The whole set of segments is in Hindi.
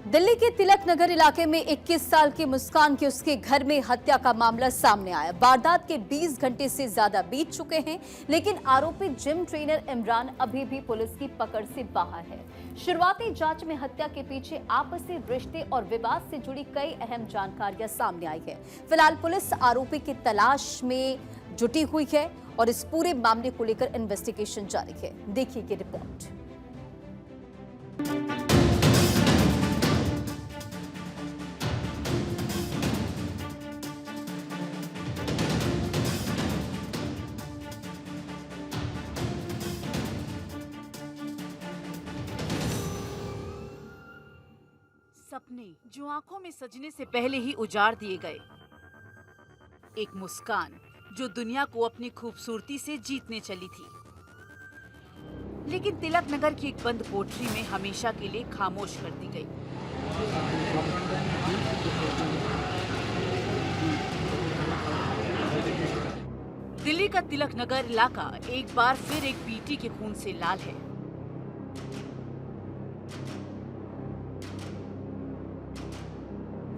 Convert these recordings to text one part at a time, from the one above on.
दिल्ली के तिलक नगर इलाके में 21 साल की मुस्कान की उसके घर में हत्या का मामला सामने आया। वारदात के 20 घंटे से ज्यादा बीत चुके हैं, लेकिन आरोपी जिम ट्रेनर इमरान अभी भी पुलिस की पकड़ से बाहर है। शुरुआती जांच में हत्या के पीछे आपसी रिश्ते और विवाद से जुड़ी कई अहम जानकारियां सामने आई है। फिलहाल पुलिस आरोपी की तलाश में जुटी हुई है और इस पूरे मामले को लेकर इन्वेस्टिगेशन जारी है। देखिए ये रिपोर्ट। सपने जो आंखों में सजने से पहले ही उजाड़ दिए गए, एक मुस्कान जो दुनिया को अपनी खूबसूरती से जीतने चली थी, लेकिन तिलक नगर की एक बंद कोठरी में हमेशा के लिए खामोश कर दी गई। दिल्ली का तिलक नगर इलाका एक बार फिर एक बेटी के खून से लाल है।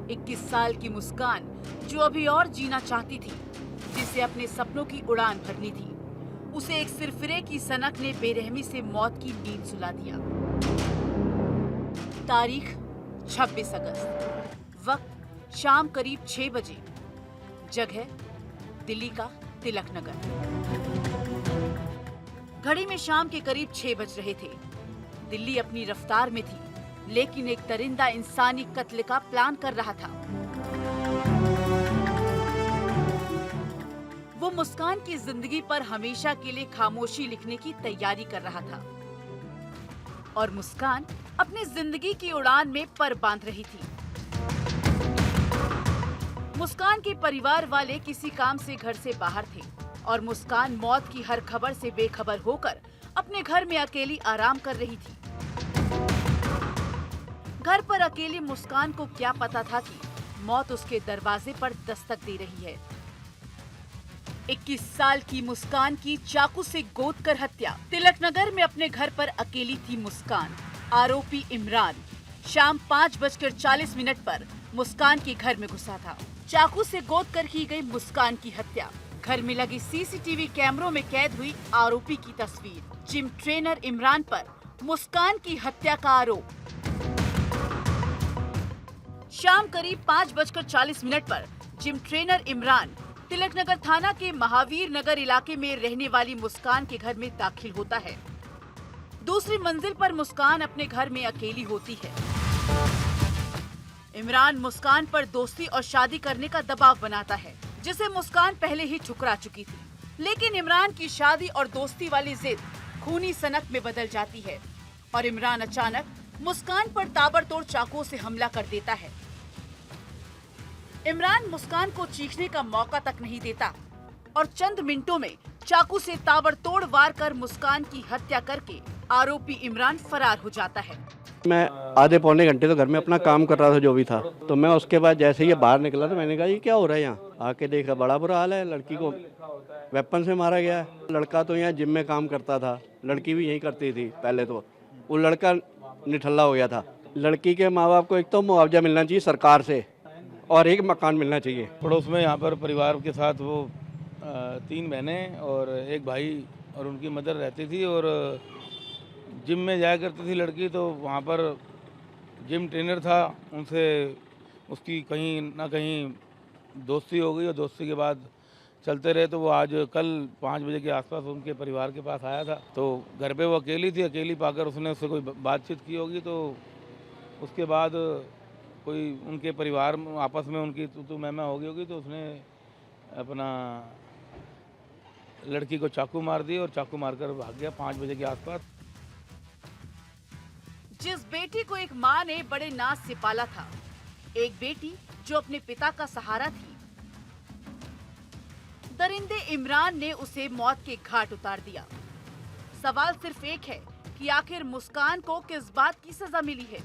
इक्कीस साल की मुस्कान जो अभी और जीना चाहती थी, जिसे अपने सपनों की उड़ान भरनी थी, उसे एक सिरफिरे की सनक ने बेरहमी से मौत की नींद सुला दिया। तारीख 26 अगस्त, वक्त शाम करीब 6 बजे, जगह दिल्ली का तिलक नगर। घड़ी में शाम के करीब 6 बज रहे थे। दिल्ली अपनी रफ्तार में थी, लेकिन एक दरिंदा इंसानी कत्ल का प्लान कर रहा था। वो मुस्कान की जिंदगी पर हमेशा के लिए खामोशी लिखने की तैयारी कर रहा था और मुस्कान अपनी जिंदगी की उड़ान में पर बांध रही थी। मुस्कान के परिवार वाले किसी काम से घर से बाहर थे और मुस्कान मौत की हर खबर से बेखबर होकर अपने घर में अकेली आराम कर रही थी। घर पर अकेली मुस्कान को क्या पता था कि मौत उसके दरवाजे पर दस्तक दे रही है। 21 साल की मुस्कान की चाकू से गोद कर हत्या। तिलक नगर में अपने घर पर अकेली थी मुस्कान। आरोपी इमरान शाम 5:40 पर मुस्कान के घर में घुसा था। चाकू से गोद कर की गई मुस्कान की हत्या। घर में लगी सीसीटीवी कैमरों में कैद हुई आरोपी की तस्वीर। जिम ट्रेनर इमरान पर मुस्कान की हत्या का आरोप। शाम करीब 5:40 पर जिम ट्रेनर इमरान तिलक नगर थाना के महावीर नगर इलाके में रहने वाली मुस्कान के घर में दाखिल होता है। दूसरी मंजिल पर मुस्कान अपने घर में अकेली होती है। इमरान मुस्कान पर दोस्ती और शादी करने का दबाव बनाता है, जिसे मुस्कान पहले ही ठुकरा चुकी थी। लेकिन इमरान की शादी और दोस्ती वाली जिद खूनी सनक में बदल जाती है और इमरान अचानक मुस्कान पर ताबड़तोड़ चाकुओं से हमला कर देता है। इमरान मुस्कान को चीखने का मौका तक नहीं देता और चंद मिनटों में चाकू से ताबड़तोड़ वार कर मुस्कान की हत्या करके आरोपी इमरान फरार हो जाता है। मैं आधे पौने घंटे तो घर में अपना काम कर रहा था जो भी था, तो मैं उसके बाद जैसे ही ये बाहर निकला तो मैंने कहा ये क्या हो रहा है यहाँ। आके देखा बड़ा बुरा हाल है, लड़की को वेपन से मारा गया है। लड़का तो यहाँ जिम में काम करता था, लड़की भी यहीं करती थी पहले। तो वो लड़का निठल्ला हो गया था। लड़की के माँ बाप को एक तो मुआवजा मिलना चाहिए सरकार से और एक मकान मिलना चाहिए। पड़ोस में यहाँ पर परिवार के साथ वो 3 बहनें और एक भाई और उनकी मदर रहती थी और जिम में जाया करती थी लड़की। तो वहाँ पर जिम ट्रेनर था, उनसे उसकी कहीं ना कहीं दोस्ती हो गई और दोस्ती के बाद चलते रहे। तो वो आज कल 5 बजे के आसपास उनके परिवार के पास आया था। तो घर पे वो अकेली थी, अकेली पाकर उसने उससे कोई बातचीत की होगी। तो उसके बाद कोई उनके परिवार आपस में उनकी तू मैं हो गई होगी। तो उसने अपना लड़की को चाकू मार दी और चाकू मारकर भाग गया 5 बजे के आसपास। जिस बेटी को एक माँ ने बड़े नाज से पाला था, एक बेटी जो अपने पिता का सहारा थी, दरिंदे इमरान ने उसे मौत के घाट उतार दिया। सवाल सिर्फ एक है कि आखिर मुस्कान को किस बात की सजा मिली है?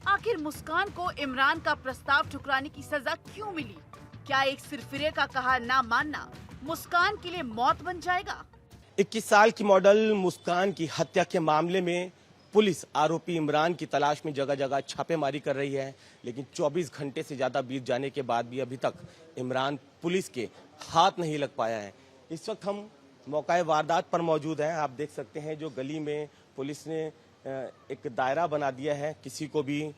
आखिर मुस्कान को इमरान का प्रस्ताव ठुकराने की सजा क्यों मिली? क्या एक सिरफिरे का कहा ना मानना मुस्कान के लिए मौत बन जाएगा? 21 साल की मॉडल मुस्कान की हत्या के मामले में पुलिस आरोपी इमरान की तलाश में जगह जगह छापेमारी कर रही है, लेकिन 24 घंटे से ज़्यादा बीत जाने के बाद भी अभी तक इमरान पुलिस के हाथ नहीं लग पाया है। इस वक्त हम मौका वारदात पर मौजूद हैं। आप देख सकते हैं जो गली में पुलिस ने एक दायरा बना दिया है, किसी को भी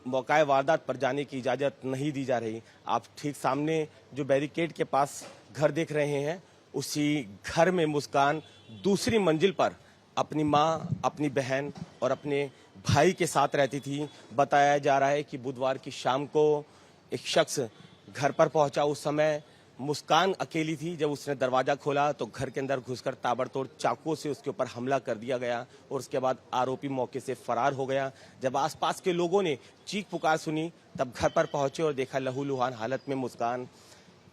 मौका वारदात पर जाने की इजाज़त नहीं दी जा रही। आप ठीक सामने जो बैरिकेड के पास घर देख रहे हैं, उसी घर में मुस्कान दूसरी मंजिल पर अपनी माँ, अपनी बहन और अपने भाई के साथ रहती थी। बताया जा रहा है कि बुधवार की शाम को एक शख्स घर पर पहुंचा। उस समय मुस्कान अकेली थी। जब उसने दरवाज़ा खोला तो घर के अंदर घुसकर ताबड़तोड़ चाकुओं से उसके ऊपर हमला कर दिया गया और उसके बाद आरोपी मौके से फरार हो गया। जब आसपास के लोगों ने चीख पुकार सुनी तब घर पर पहुंचे और देखा लहूलुहान हालत में मुस्कान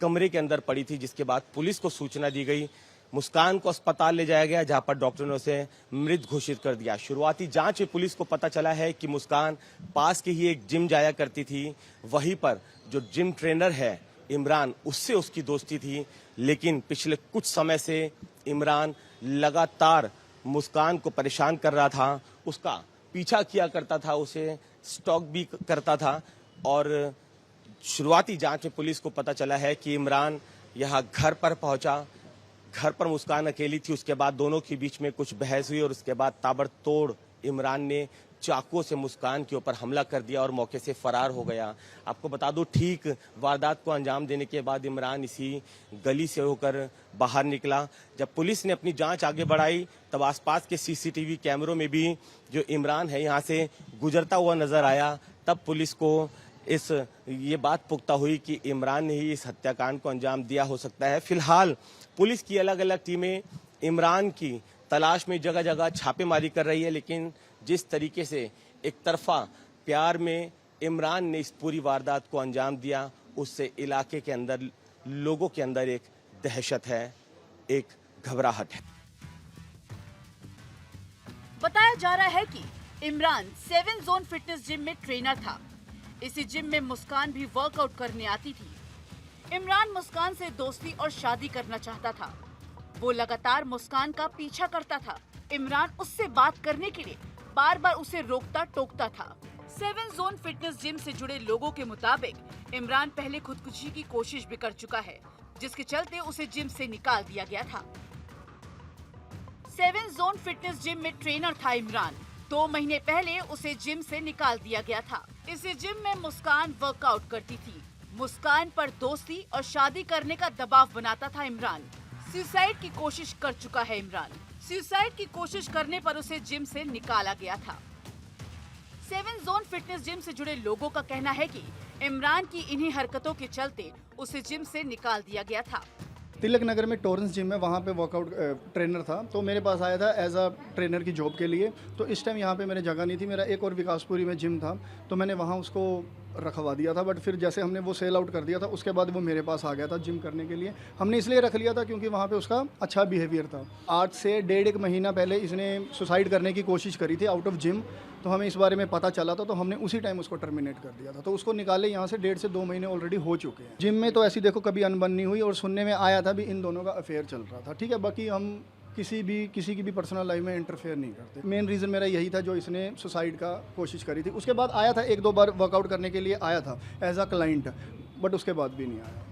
कमरे के अंदर पड़ी थी, जिसके बाद पुलिस को सूचना दी गई। मुस्कान को अस्पताल ले जाया गया, जहां पर डॉक्टरों ने उसे मृत घोषित कर दिया। शुरुआती जांच में पुलिस को पता चला है कि मुस्कान पास के ही एक जिम जाया करती थी। वहीं पर जो जिम ट्रेनर है इमरान, उससे उसकी दोस्ती थी, लेकिन पिछले कुछ समय से इमरान लगातार मुस्कान को परेशान कर रहा था, उसका पीछा किया करता था, उसे स्टॉक भी करता था। और शुरुआती जांच में पुलिस को पता चला है कि इमरान यहाँ घर पर पहुंचा। घर पर मुस्कान अकेली थी। उसके बाद दोनों के बीच में कुछ बहस हुई और उसके बाद ताबड़तोड़ इमरान ने चाकू से मुस्कान के ऊपर हमला कर दिया और मौके से फरार हो गया। आपको बता दूं, ठीक वारदात को अंजाम देने के बाद इमरान इसी गली से होकर बाहर निकला। जब पुलिस ने अपनी जांच आगे बढ़ाई तब आसपास के सीसीटीवी कैमरों में भी जो इमरान है यहाँ से गुजरता हुआ नजर आया। तब पुलिस को ये बात पुख्ता हुई कि इमरान ने ही इस हत्याकांड को अंजाम दिया हो सकता है। फिलहाल पुलिस की अलग अलग टीमें इमरान की तलाश में जगह जगह छापेमारी कर रही है, लेकिन जिस तरीके से एक तरफा प्यार में इमरान ने इस पूरी वारदात को अंजाम दिया, उससे इलाके के अंदर लोगों के अंदर एक दहशत है, एक घबराहट है। बताया जा रहा है कि इमरान 7 जोन फिटनेस जिम में ट्रेनर था। इसी जिम में मुस्कान भी वर्कआउट करने आती थी। इमरान मुस्कान से दोस्ती और शादी करना चाहता था। वो लगातार मुस्कान का पीछा करता था। इमरान उससे बात करने के लिए बार बार उसे रोकता टोकता था। 7 जोन फिटनेस जिम से जुड़े लोगों के मुताबिक इमरान पहले खुदकुशी की कोशिश भी कर चुका है, जिसके चलते उसे जिम से निकाल दिया गया था। 7 जोन फिटनेस जिम में ट्रेनर था इमरान। 2 महीने पहले उसे जिम से निकाल दिया गया था। इसी जिम में मुस्कान वर्कआउट करती थी। मुस्कान पर दोस्ती और शादी करने का दबाव बनाता था इमरान। सुसाइड की कोशिश कर चुका है इमरान। सुसाइड की कोशिश करने पर उसे जिम से निकाला गया था। 7 जोन फिटनेस जिम से जुड़े लोगों का कहना है कि इमरान की इन्हीं हरकतों के चलते उसे जिम से निकाल दिया गया था। तिलक नगर में टॉरेंस जिम है, वहाँ पे वर्कआउट ट्रेनर था, तो मेरे पास आया था एज अ ट्रेनर की जॉब के लिए। तो इस टाइम यहाँ पे मेरे जगह नहीं थी। मेरा एक और विकासपुरी में जिम था, तो मैंने वहाँ उसको रखवा दिया था। बट फिर जैसे हमने वो सेल आउट कर दिया था, उसके बाद वो मेरे पास आ गया था जिम करने के लिए। हमने इसलिए रख लिया था क्योंकि वहाँ पे उसका अच्छा बिहेवियर था। 8 से 1.5 महीना पहले इसने सुसाइड करने की कोशिश करी थी आउट ऑफ जिम। तो हमें इस बारे में पता चला था, तो हमने उसी टाइम उसको टर्मिनेट कर दिया था। तो उसको निकाले यहाँ से 1.5 से 2 महीने ऑलरेडी हो चुके हैं। जिम में तो ऐसी देखो कभी अनबन नहीं हुई, और सुनने में आया था भी इन दोनों का अफेयर चल रहा था। ठीक है, बाकी हम किसी की भी पर्सनल लाइफ में इंटरफेयर नहीं करते। मेन रीज़न मेरा यही था जो इसने सुसाइड का कोशिश करी थी। उसके बाद आया था 1-2 बार वर्कआउट करने के लिए आया था एज अ क्लाइंट, बट उसके बाद भी नहीं आया।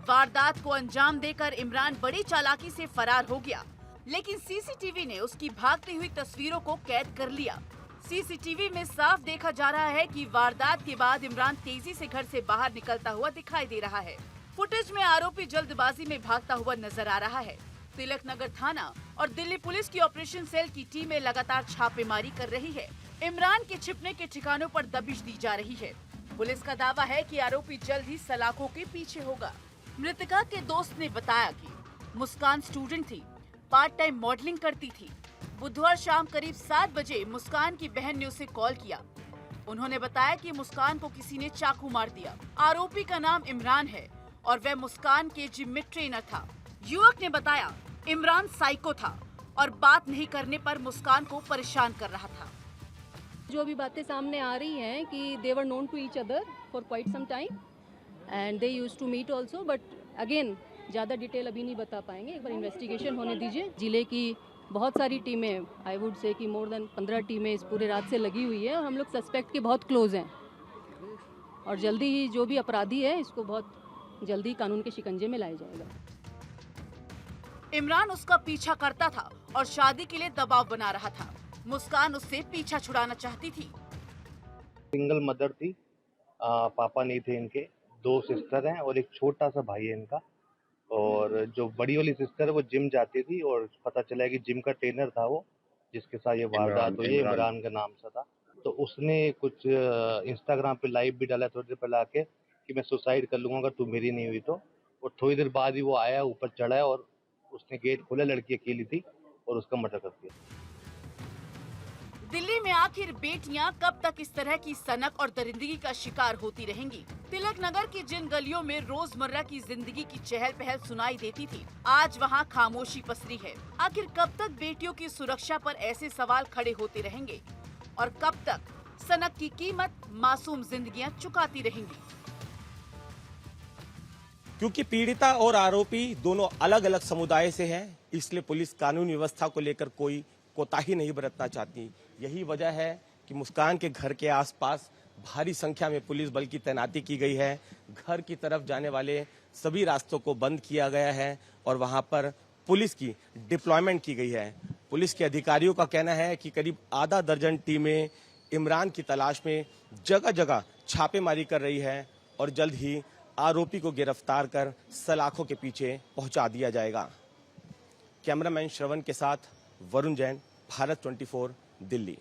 वारदात को अंजाम देकर इमरान बड़ी चालाकी से फरार हो गया, लेकिन सीसीटीवी ने उसकी भागती हुई तस्वीरों को कैद कर लिया। सीसीटीवी में साफ देखा जा रहा है कि वारदात के बाद इमरान तेजी से घर से बाहर निकलता हुआ दिखाई दे रहा है। फुटेज में आरोपी जल्दबाजी में भागता हुआ नजर आ रहा है। तिलक नगर थाना और दिल्ली पुलिस की ऑपरेशन सेल की टीमें लगातार छापेमारी कर रही है। इमरान के छिपने के ठिकानों पर दबिश दी जा रही है। पुलिस का दावा है कि आरोपी जल्द ही सलाखों के पीछे होगा। मृतका के दोस्त ने बताया कि मुस्कान स्टूडेंट थी, पार्ट टाइम मॉडलिंग करती थी। बुधवार शाम करीब 7 बजे मुस्कान की बहन ने उसे कॉल किया। उन्होंने बताया कि मुस्कान को किसी ने चाकू मार दिया। आरोपी का नाम इमरान है और वह मुस्कान के जिम में ट्रेनर था। युवक ने बताया इमरान साइको था और बात नहीं करने पर मुस्कान को परेशान कर रहा था। जो भी बातें सामने आ रही हैं कि they were known to each other for quite some time and they used to meet also, but again ज़्यादा डिटेल अभी नहीं बता पाएंगे। एक बार इन्वेस्टिगेशन होने दीजिए। जिले की बहुत सारी टीमें, आई वुड से कि मोर देन 15 टीमें इस पूरे रात से लगी हुई है और हम लोग सस्पेक्ट के बहुत क्लोज हैं और जल्दी ही जो भी अपराधी है इसको बहुत जल्दी कानून के शिकंजे में लाया जाएगा। इमरान उसका पीछा करता था और शादी के लिए दबाव बना रहा था। मुस्कान उससे पीछा छुड़ाना चाहती थी। सिंगल मदर थी, पापा नहीं थे इनके, 2 सिस्टर हैं और एक छोटा सा भाई है इनका। और जो बड़ी वाली सिस्टर है वो जिम जाती थी और पता चला कि जिम का ट्रेनर था वो, जिसके साथ ये वारदात हुई, इमरान का नाम सा था। तो उसने कुछ इंस्टाग्राम पे लाइव भी डाला थोड़ी देर पहले आके कि मैं सुसाइड कर लूंगा अगर तू मेरी नहीं हुई तो। और थोड़ी देर बाद ही वो आया, ऊपर चढ़ा है और उसने गेट खोला, लड़की अकेली थी और उसका मर्डर कर दिया। दिल्ली में आखिर बेटियां कब तक इस तरह की सनक और दरिंदगी का शिकार होती रहेंगी? तिलक नगर की जिन गलियों में रोजमर्रा की जिंदगी की चहल पहल सुनाई देती थी, आज वहां खामोशी पसरी है। आखिर कब तक बेटियों की सुरक्षा पर ऐसे सवाल खड़े होते रहेंगे और कब तक सनक की कीमत मासूम जिंदगियां चुकाती रहेंगी? क्योंकि पीड़िता और आरोपी दोनों अलग अलग समुदाय से हैं, इसलिए पुलिस कानून व्यवस्था को लेकर कोई कोताही नहीं बरतना चाहती। यही वजह है कि मुस्कान के घर के आसपास भारी संख्या में पुलिस बल की तैनाती की गई है। घर की तरफ जाने वाले सभी रास्तों को बंद किया गया है और वहां पर पुलिस की डिप्लॉयमेंट की गई है। पुलिस के अधिकारियों का कहना है कि करीब आधा दर्जन टीमें इमरान की तलाश में जगह जगह छापेमारी कर रही है और जल्द ही आरोपी को गिरफ्तार कर सलाखों के पीछे पहुंचा दिया जाएगा। कैमरामैन श्रवण के साथ वरुण जैन, भारत 24, दिल्ली।